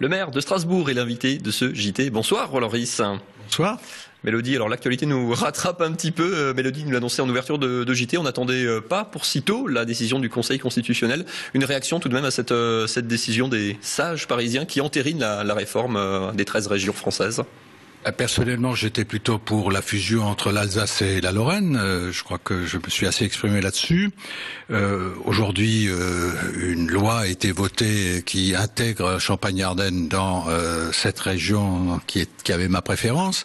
Le maire de Strasbourg est l'invité de ce JT. Bonsoir Roland Ris. Bonsoir. Mélodie, alors l'actualité nous rattrape un petit peu. Mélodie nous l'annonçait en ouverture de JT. On n'attendait pas pour si tôt la décision du Conseil constitutionnel. Une réaction tout de même à cette décision des sages parisiens qui entérinent la réforme des 13 régions françaises. Personnellement, j'étais plutôt pour la fusion entre l'Alsace et la Lorraine. Je crois que je me suis assez exprimé là-dessus. Aujourd'hui, une loi a été votée qui intègre Champagne-Ardenne dans cette région qui avait ma préférence.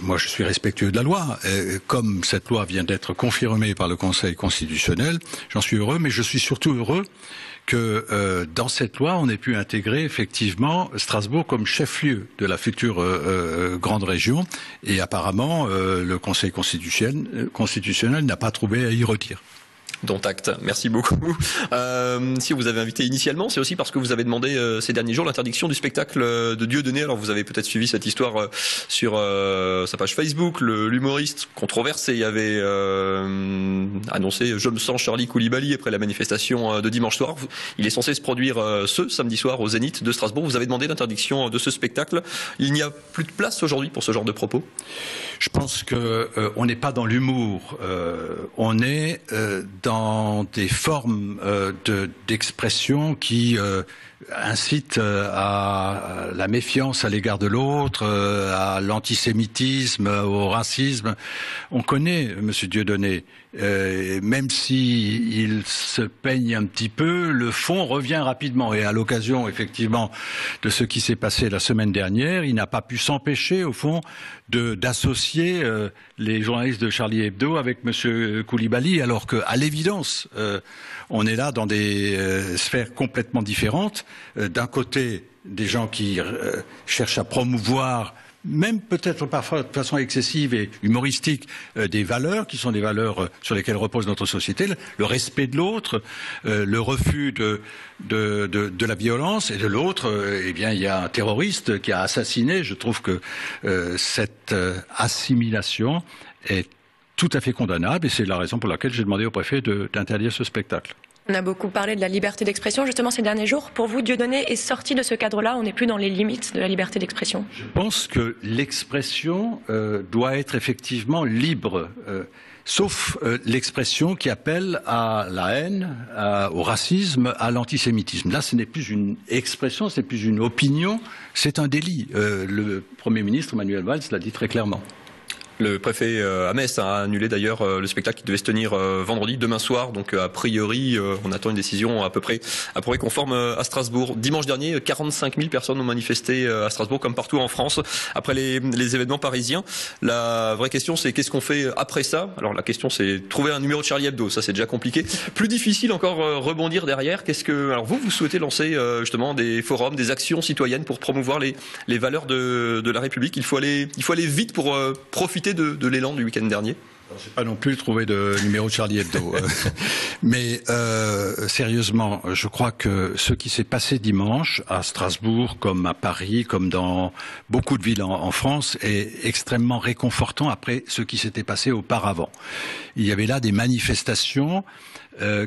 Moi, je suis respectueux de la loi. Comme cette loi vient d'être confirmée par le Conseil constitutionnel, j'en suis heureux, mais je suis surtout heureux que dans cette loi, on ait pu intégrer effectivement Strasbourg comme chef-lieu de la future grande région. Et apparemment, le Conseil constitutionnel n'a pas trouvé à y redire. Dont acte. Merci beaucoup. Si vous avez invité initialement, c'est aussi parce que vous avez demandé ces derniers jours l'interdiction du spectacle de Dieudonné. Alors vous avez peut-être suivi cette histoire sur sa page Facebook. L'humoriste controversé avait annoncé « Je me sens Charlie Koulibaly » après la manifestation de dimanche soir. Il est censé se produire ce samedi soir au Zénith de Strasbourg. Vous avez demandé l'interdiction de ce spectacle. Il n'y a plus de place aujourd'hui pour ce genre de propos. Je pense que on n'est pas dans l'humour. On est dans des formes d'expression qui incitent à la méfiance à l'égard de l'autre, à l'antisémitisme, au racisme. On connaît Monsieur Dieudonné. Même si il se peigne un petit peu, le fond revient rapidement. Et à l'occasion, effectivement, de ce qui s'est passé la semaine dernière, il n'a pas pu s'empêcher, au fond, d'associer les journalistes de Charlie Hebdo avec Monsieur Koulibaly, alors qu'à l'évidence, on est là dans des sphères complètement différentes. D'un côté, des gens qui cherchent à promouvoir, même peut-être parfois de façon excessive et humoristique, des valeurs qui sont des valeurs sur lesquelles repose notre société, le respect de l'autre, le refus de la violence, et de l'autre, eh bien, il y a un terroriste qui a assassiné. Je trouve que cette assimilation est tout à fait condamnable, et c'est la raison pour laquelle j'ai demandé au préfet d'interdire ce spectacle. On a beaucoup parlé de la liberté d'expression justement ces derniers jours. Pour vous, Dieudonné est sorti de ce cadre-là. On n'est plus dans les limites de la liberté d'expression. Je pense que l'expression doit être effectivement libre, sauf l'expression qui appelle à la haine, au racisme, à l'antisémitisme. Là, ce n'est plus une expression, c'est plus une opinion, c'est un délit. Le Premier ministre Manuel Valls l'a dit très clairement. Le préfet à Metz a annulé d'ailleurs le spectacle qui devait se tenir vendredi, demain soir. Donc a priori, on attend une décision à peu près conforme à Strasbourg. Dimanche dernier, 45 000 personnes ont manifesté à Strasbourg, comme partout en France, après les événements parisiens. La vraie question, c'est qu'est-ce qu'on fait après ça? Alors la question, c'est trouver un numéro de Charlie Hebdo. Ça, c'est déjà compliqué. Plus difficile encore rebondir derrière. Alors vous souhaitez lancer justement des forums, des actions citoyennes pour promouvoir les valeurs de la République. Il faut aller vite pour profiter de l'élan du week-end dernier. Je n'ai pas non plus trouvé de numéro de Charlie Hebdo. Mais sérieusement, je crois que ce qui s'est passé dimanche à Strasbourg, comme à Paris, comme dans beaucoup de villes en France, est extrêmement réconfortant après ce qui s'était passé auparavant. Il y avait là des manifestations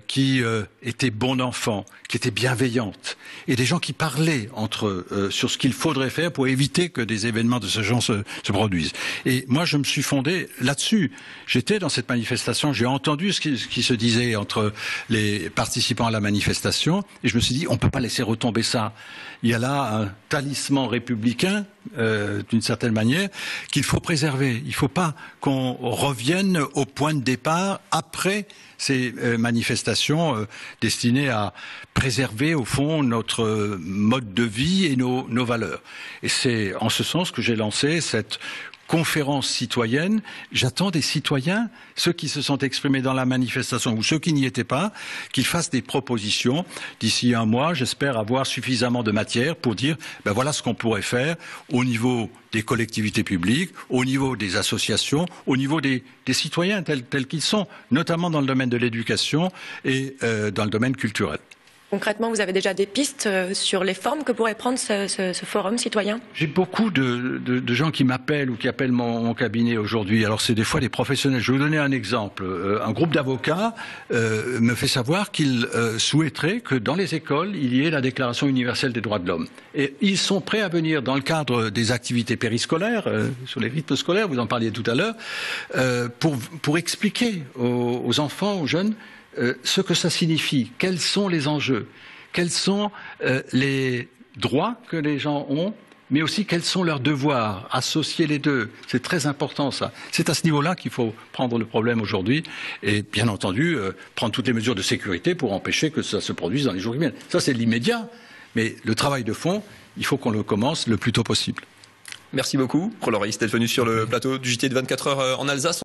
qui étaient bons enfants, qui étaient bienveillantes, et des gens qui parlaient entre eux sur ce qu'il faudrait faire pour éviter que des événements de ce genre se produisent. Et moi, je me suis fondé là-dessus. J'étais dans cette manifestation, j'ai entendu ce qui se disait entre les participants à la manifestation, et je me suis dit, on ne peut pas laisser retomber ça. Il y a là un talisman républicain, d'une certaine manière, qu'il faut préserver. Il ne faut pas qu'on revienne au point de départ après ces manifestations destinées à préserver, au fond, notre mode de vie et nos valeurs. Et c'est en ce sens que j'ai lancé cette conférence citoyenne. J'attends des citoyens, ceux qui se sont exprimés dans la manifestation ou ceux qui n'y étaient pas, qu'ils fassent des propositions. D'ici un mois, j'espère avoir suffisamment de matière pour dire ben voilà ce qu'on pourrait faire au niveau des collectivités publiques, au niveau des associations, au niveau des citoyens tels qu'ils sont, notamment dans le domaine de l'éducation et dans le domaine culturel. Concrètement, vous avez déjà des pistes sur les formes que pourrait prendre ce forum citoyen? J'ai beaucoup de gens qui m'appellent ou qui appellent mon cabinet aujourd'hui. Alors c'est des fois des professionnels. Je vais vous donner un exemple. Un groupe d'avocats me fait savoir qu'ils souhaiteraient que dans les écoles, il y ait la Déclaration universelle des droits de l'homme. Et ils sont prêts à venir dans le cadre des activités périscolaires, sur les rythmes scolaires, vous en parliez tout à l'heure, pour expliquer aux enfants, aux jeunes, ce que ça signifie, quels sont les enjeux, quels sont les droits que les gens ont, mais aussi quels sont leurs devoirs, associer les deux. C'est très important ça. C'est à ce niveau-là qu'il faut prendre le problème aujourd'hui et bien entendu prendre toutes les mesures de sécurité pour empêcher que ça se produise dans les jours qui viennent. Ça c'est l'immédiat, mais le travail de fond, il faut qu'on le commence le plus tôt possible. Merci beaucoup, Paul Loris, d'être venu sur le plateau du JT de 24 heures en Alsace.